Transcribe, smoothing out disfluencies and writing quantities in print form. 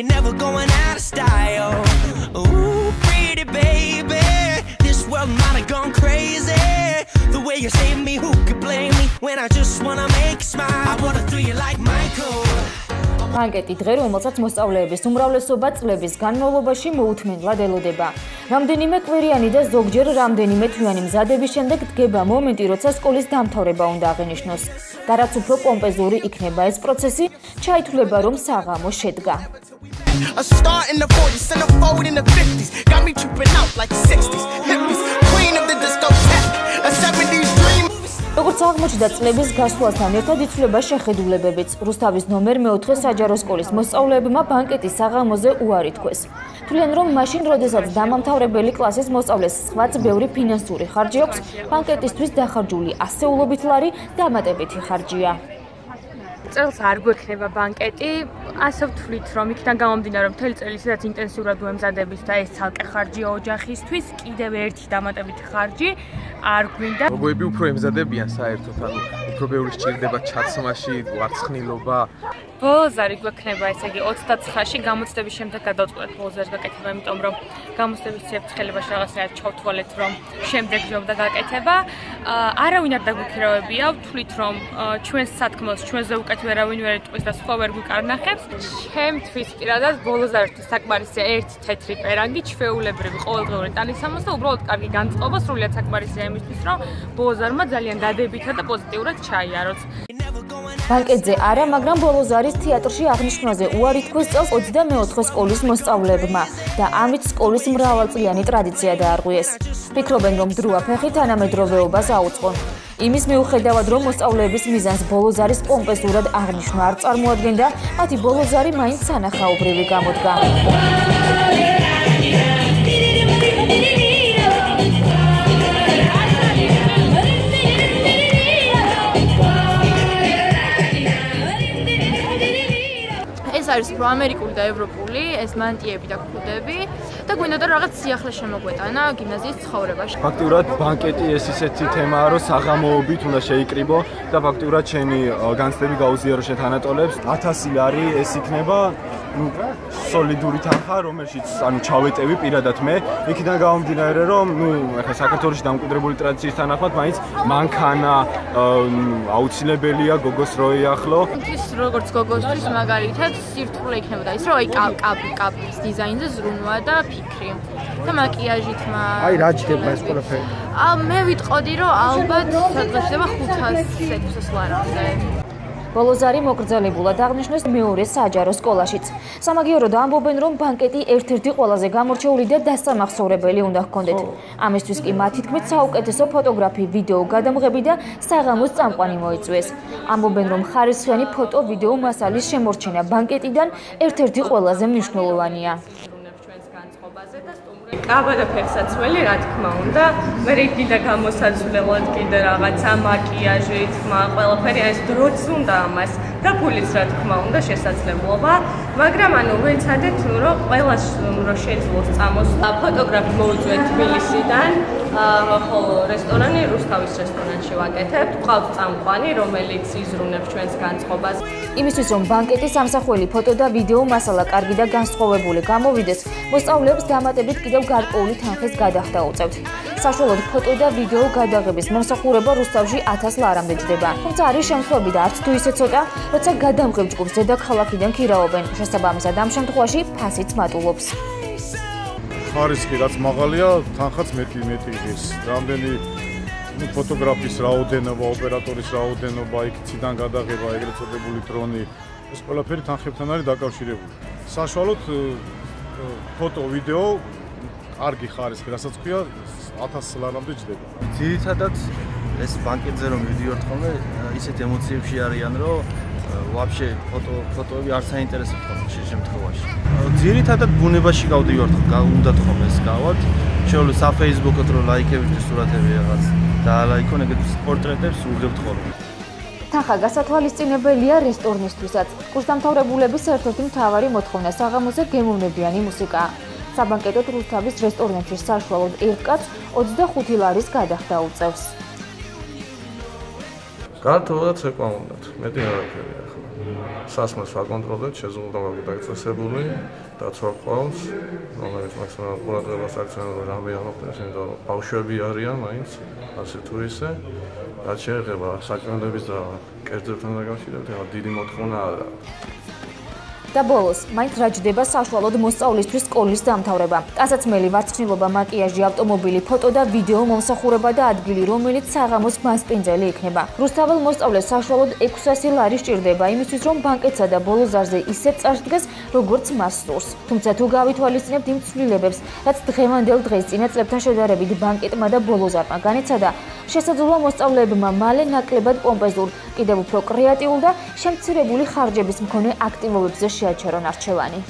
You're never going out of style. Ooh, pretty baby. This world might have gone crazy. The way you save me, who could blame me when I just wanna make you smile? I wanna throw you like Michael. ბანკეტი დღე, რომელსაც მოსწავლეების უმრავლესობა წლების განმავლობაში მოუთმენლად ელოდება. რამდენიმე კვირიანი და ზოგჯერ რამდენიმე თვიანი მზადების შემდეგ დგება მომენტი, როცა სკოლის დამთავრება უნდა აღინიშნოს. და რაც უფრო პომპეზური იქნება ეს პროცესი, ჩაითვლება, რომ საღამო შედგა. A star in the 40s and a fold in the 50s. Got me tripping out like 60s. Hippies, queen of the discotheque. A 70s dream. როგორც აღმოჩნდა წლების გასვლასთან ერთად იცვლება შეხედულებებიც. რუსთავის ნომერ 4 საჯარო სკოლის მოსწავლეებმა ბანკეტის საღამოზე უარი თქვეს. თვლიან, რომ მაშინ, როდესაც დამამთავრებელი კლასის მოსწავლეს სხვაც ბევრი ფინანსური ხარჯი აქვს, ბანკეტისთვის დახარჯული ასეულობით ლარი დამატებითი ხარჯია. წელს არ გვექნება ბანკეტი, ასე ვთვლით, რომ იქიდან გამომდინარე, რომ მთელი წელი სადაც ინტენსიურად ვემზადებით და ეს ცალკე ხარჯია ოჯახისთვის, კიდევ ერთი დამატებითი ხარჯი არ გვინდა. მოგოები უფრო ემზადებიან საერთოდ, ანუ უფრო ბევრი სჭირდება ჩაცმაში, ვარცხნილობა. ბოლოს არ გვექნება, ესე იგი 29-ში გამოცდების შემდეგ გადავწყვეტ ბოლოს არ გაკეთება, იმიტომ რომ გამოცდების ცეცხლებაში რაღაცნაირად ჩავთვალეთ, რომ შემდეგ ჯობდა გაკეთება. არავინ არ დაგვიქირავებია, ვთვლით, რომ ჩვენს სათქმელს ჩვენზე უკეთ ვერავინ ვერ იტყვის და სხვა ვერ გვიკარნახებს. ჩემთვის პირადად ბოლოს არ ერთი საკმარისია ერთი თეთრი პერანგი, ჩვეულებრივი ყოველდღიური ტანისამოს და უბრალოდ კარგი განწყობა, სრულიად საკმარისია იმისთვის, რომ ბოლოზარმა ძალიან დადებითა და პოზიტიურად ჩაიაროს. ბანკეტზე არა, მაგრამ ბოლოზარის თეატრში აღნიშვნაზე უარი თქვეს წელს 24 სკოლის მოსწავლეებმა და ამით სკოლის მრავალწლიანი ტრადიცია დაარღვიეს. ფიქრობენ, რომ დროა ფეხი თანამედროვეობას აუწყონ. იმის მიუხედავად, რომ მოსწავლეების მიზანს ბოლოზარის პომპეზურად აღნიშვნა არ წარმოადგენდა, მათი ბოლოზარი მაინც სანახაობრივი გამოდგა. არის უფრო ამერიკული და ევროპული, ეს მანტიები და ქუდები და გვინდა და რაღაც სიახლე შემოგვეტანა გიმნაზიის ცხოვრებაში. ფაქტიურად ბანკეტი ეს ისეთი თემაა, რომ საღამოობით უნდა შეიკრიბო და ფაქტიურად შენი განცდები გაუზიარო შენ თანატოლებს. 1000 ლარი ეს იქნება სოლიდური თანხა, რომელშიც ანუ ჩავეტევი პირადად მე. იქიდან გამომდინარე, რომ ახლა საქართველოში დამკვიდრებული ტრადიციის თანახმად მაინც მანქანა აუცილებელია გოგოს რო ეახლო. ის როგორც გოგოსთვის მაგალითად სირთულე იქნება და ის რომ კაპის დიზაინზე ზრუნვა და ფიქრი და მაკიაჟით აი რა ჯდება ეს ყველაფერი? მე ვიტყოდი რომ ალბათ სადღაც ხდება 500-600 ლარამდე. ბოლოზარი მოკრძალებულად აღნიშნეს მეორე საჯარო სკოლაშიც. სამაგიეროდ ამბობენ, რომ ბანკეტი ერთ-ერთი ყველაზე გამორჩეული და დასამახსოვრებელი უნდა ჰქონდეთ. ამისთვის კი მათი თქმით საუკეთესო ფოტოგრაფი, ვიდეო გადამღები და საღამოს წამყვანი მოიწვიეს. ამბობენ, რომ ხარისხიანი ფოტო-ვიდეო მასალის შემორჩენა ბანკეტიდან ერთ-ერთი ყველაზე მნიშვნელოვანია. კაბა და ფეხსაცმელი, რა თქმა უნდა, მე კიდე გამოსაცვლელად კიდე რაღაცა მაკიაჟი, თქმა, ყველაფერი ეს დროც უნდა ამას და ფულიც რა თქმა უნდა შესაძლებლობა, მაგრამ ანუ ვეცადეთ რომ ყველას რომ შეძლოს წამოსვლა. ფოტოგრაფი მოვიწვიეთ თბილისიდან, ხოლო რესტორანი რუსთავის რესტორანში ვაკეთებთ. ყავს წამყვანი, რომელიც იზრუნებს ჩვენს განწყობას. იმისთვის რომ ბანკეტის ამსახველი ფოტო და ვიდეო მასალა კარგი და განსხვავებული გამოვიდეს, მოსწავლეებს დამატებით კიდევ გარკვეული თანხის გადახდა უწევთ. საშუალოდ ფოტო და ვიდეო გადაღების მომსახურება რუსთავში 1000 ლარამდე ჯდება. თუმცა არის შემთხვევები და არც თუ ისე ცოტა, როცა გადამღებ ჯგუფს დედაქალაქიდან ქირავობენ. შესაბამისად ამ შემთხვევაში ფასიც მატულობს. ხარისხი რაც მაღალია, თანხაც მეტი იღებს. რამდენი ფოტოგრაფის რაოდენობა, ოპერატორის რაოდენობა, იქ ციდან გადაღება, ეგრეთ წოდებული დრონი, ეს ყველაფერი თანხებთან არის დაკავშირებული. საშუალოდ ფოტო, ვიდეო კარგი ხარისხი, რასაც ქვია 1000 ლარამდე ჯდება. ძირითადად ეს ბანკეტზე რომ მივიდიოთ ხოლმე, ისეთ ემოციებში არიან, რომ ვაფშე ფოტოები არ საინტერესებთ ხოლმე შემთხვევაში. ძირითადად ბუნებაში გავდივართ, უნდა თქო ეს გავად. შეუძლია საფეისბუქოთ რომ ლაიქებისთვის სურათები რაღაც დაალაიქონ, ეგეთ პორტრეტებს უღებთ ხოლმე. თანხა გასათვალისწინებელია რესტორნისთვისაც. კურსდამთავრებულების ერთ-ერთი მთავარი მოთხოვნა საღამოზე გემოვნებიანი მუსიკაა. საბანკეტოდ რუსთავის რესტორნებში საშუალოდ ერთ კაცს 25 ლარის გადახდა უწევს. გართულად ცეკვა უნდათ. მეტი არაფერი ახლა. სასმელს ვაკონტროლებთ, შეზღუდვა გაგწესებული და ცოცხალს, რომელიც მაქსიმალურ ყურადღებას აქცევენ რომ რამე აღოქნეს, იმიტომ რომ ბავშვები არიან მაინც, ასე თუ ისე. რაც შეეხება საჭმელების და კერძებთან დაკავშირებით, ახლა დიდი მოთხოვნა არ აქვს. და ბოლოს, მაინც რა ჯდება საშუალოდ მოსწავლისთვის სკოლის დამთავრება. ტანსაცმელი, ვარცხნილობა, მაკიაჟი, ავტომობილი, ფოტო და ვიდეო მომსახურება და ადგილი, რომელიც საღამოს მასპინძელი იქნება. რუსთაველ მოსწავლეს საშუალოდ 600 ლარი სჭირდება იმისთვის, რომ ბანკეტსა და ბოლოზარზე ისეთ წარდგეს, როგორც მას სურს. თუმცა თუ გავითვალისწინებთ იმ ცვლილებებს, რაც დღევანდელ დღეს წინა წლებთან შედარებით ბანკეტმა და ბოლოზარმა განიცადა, შესაძლოა მოსწავლეებმა მალე ნაკლებად პომპეზურ, კიდევ უფრო კრეატიულ და შემცირებული ხარჯების მქონე აქტივობებზე შეაჩერონ არჩევანი.